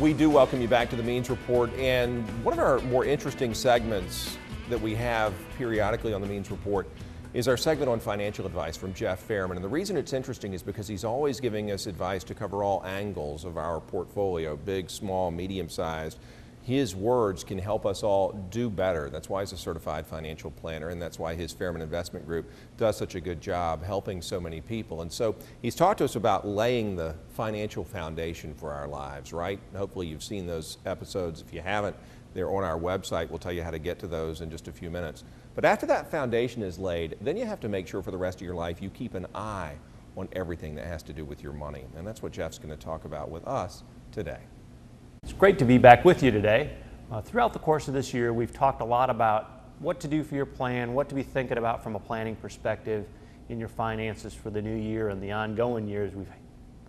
We do welcome you back to the Means Report, and one of our more interesting segments that we have periodically on the Means Report is our segment on financial advice from Jeff Fehrman. And the reason it's interesting is because he's always giving us advice to cover all angles of our portfolio, big, small, medium-sized. His words can help us all do better. That's why he's a certified financial planner, and that's why his Fehrman Investment Group does such a good job helping so many people. And so he's talked to us about laying the financial foundation for our lives, right? Hopefully you've seen those episodes. If you haven't, they're on our website. We'll tell you how to get to those in just a few minutes. But after that foundation is laid, then you have to make sure for the rest of your life you keep an eye on everything that has to do with your money. And that's what Jeff's going to talk about with us today. It's great to be back with you today. Throughout the course of this year, we've talked a lot about what to do for your plan, what to be thinking about from a planning perspective in your finances for the new year and the ongoing years we've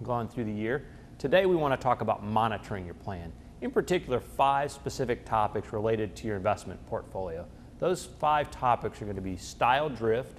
gone through the year. Today, we want to talk about monitoring your plan. In particular, 5 specific topics related to your investment portfolio. Those 5 topics are going to be style drift,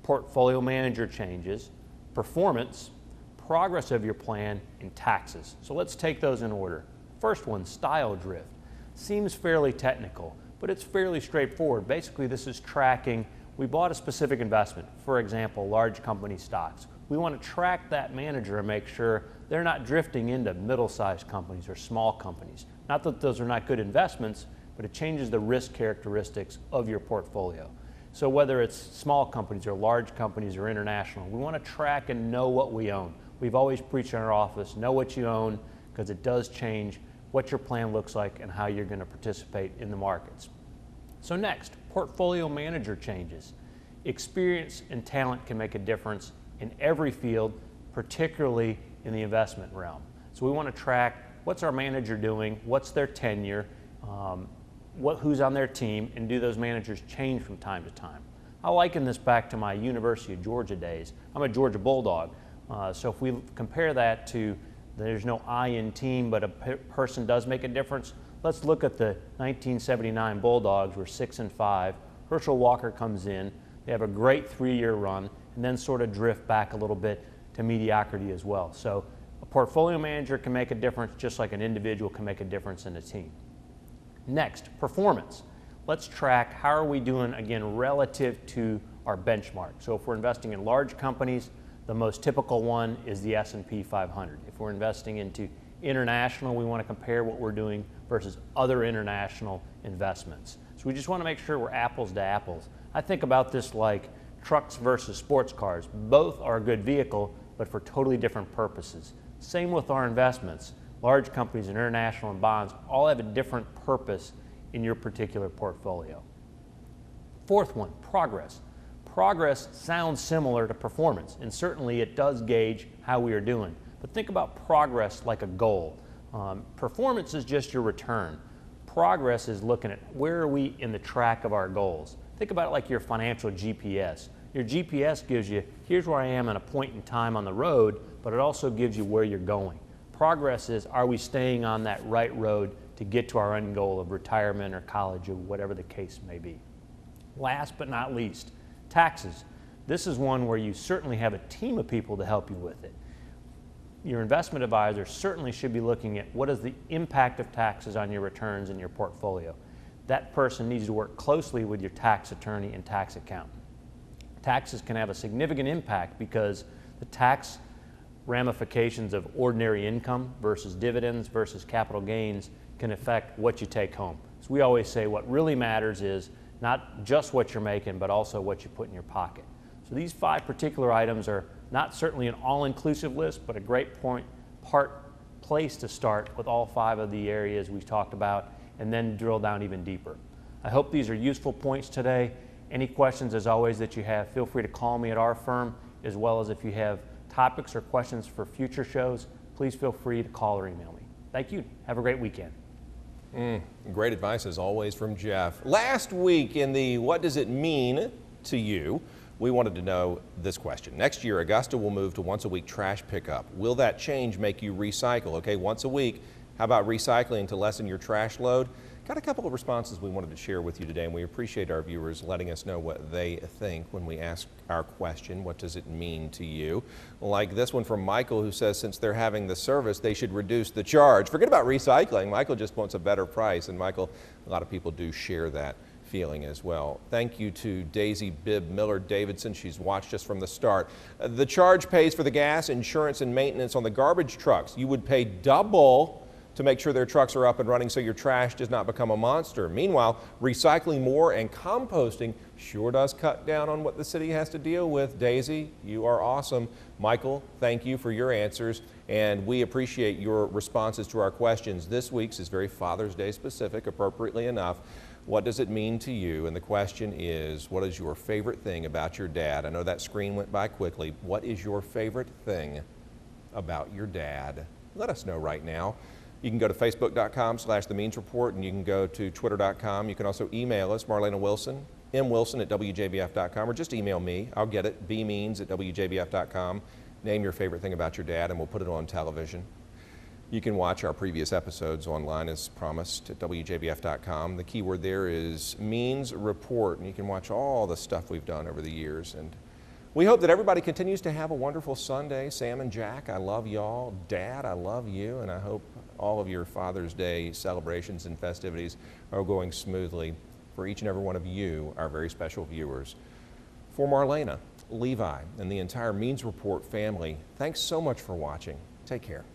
portfolio manager changes, performance, progress of your plan, and taxes. So let's take those in order. First one, style drift. Seems fairly technical, but it's fairly straightforward. Basically, this is tracking, we bought a specific investment, for example, large company stocks. We want to track that manager and make sure they're not drifting into middle-sized companies or small companies. Not that those are not good investments, but it changes the risk characteristics of your portfolio. So whether it's small companies or large companies or international, we want to track and know what we own. We've always preached in our office, know what you own, because it does change what your plan looks like and how you're going to participate in the markets. So next, portfolio manager changes. Experience and talent can make a difference in every field, particularly in the investment realm. So we want to track what's our manager doing, what's their tenure, who's on their team, and do those managers change from time to time. I liken this back to my University of Georgia days. I'm a Georgia Bulldog, so if we compare that to there's no I in team, but a person does make a difference. Let's look at the 1979 Bulldogs, were 6-5. Herschel Walker comes in. They have a great 3-year run and then sort of drift back a little bit to mediocrity as well. So a portfolio manager can make a difference just like an individual can make a difference in a team. Next, performance. Let's track how are we doing, again, relative to our benchmark. So if we're investing in large companies, the most typical one is the S&P 500. If we're investing into international, we want to compare what we're doing versus other international investments. So we just want to make sure we're apples to apples. I think about this like trucks versus sports cars. Both are a good vehicle, but for totally different purposes. Same with our investments. Large companies, international, and bonds all have a different purpose in your particular portfolio. Fourth one, progress. Progress sounds similar to performance, and certainly it does gauge how we are doing. But think about progress like a goal. Performance is just your return. Progress is looking at where are we in the track of our goals. Think about it like your financial GPS. Your GPS gives you, here's where I am at a point in time on the road, but it also gives you where you're going. Progress is, are we staying on that right road to get to our end goal of retirement or college or whatever the case may be. Last but not least, taxes. This is one where you certainly have a team of people to help you with it. Your investment advisor certainly should be looking at what is the impact of taxes on your returns in your portfolio. That person needs to work closely with your tax attorney and tax accountant. Taxes can have a significant impact because the tax ramifications of ordinary income versus dividends versus capital gains can affect what you take home. So we always say what really matters is not just what you're making, but also what you put in your pocket. So these 5 particular items are not certainly an all-inclusive list, but a great place to start with all 5 of the areas we've talked about and then drill down even deeper. I hope these are useful points today. Any questions, as always, that you have, feel free to call me at our firm, as well as if you have topics or questions for future shows, please feel free to call or email me. Thank you. Have a great weekend. Great advice as always from Jeff. Last week in the What Does It Mean to You, we wanted to know this question. Next year, Augusta will move to once-a-week trash pickup. Will that change make you recycle? Okay, once a week. How about recycling to lessen your trash load? Got a couple of responses we wanted to share with you today, and we appreciate our viewers letting us know what they think when we ask our question, what does it mean to you? Like this one from Michael, who says since they're having the service, they should reduce the charge. Forget about recycling. Michael just wants a better price, and Michael, a lot of people do share that feeling as well. Thank you to Daisy Bibb Miller Davidson. She's watched us from the start. The charge pays for the gas, insurance, and maintenance on the garbage trucks. You would pay double to make sure their trucks are up and running so your trash does not become a monster. Meanwhile, recycling more and composting sure does cut down on what the city has to deal with. Daisy, you are awesome. Michael, thank you for your answers, and we appreciate your responses to our questions. This week's is very Father's Day specific, appropriately enough. What does it mean to you? And the question is, what is your favorite thing about your dad? I know that screen went by quickly. What is your favorite thing about your dad? Let us know right now. You can go to facebook.com/The Means Report, and you can go to twitter.com. You can also email us, Marlena Wilson, mwilson@WJBF.com, or just email me. I'll get it, bmeans@WJBF.com. Name your favorite thing about your dad, and we'll put it on television. You can watch our previous episodes online as promised at WJBF.com. The key word there is Means Report, and you can watch all the stuff we've done over the years. And we hope that everybody continues to have a wonderful Sunday. Sam and Jack, I love y'all. Dad, I love you, and I hope all of your Father's Day celebrations and festivities are going smoothly for each and every one of you, our very special viewers. For Marlena, Levi, and the entire Means Report family, thanks so much for watching. Take care.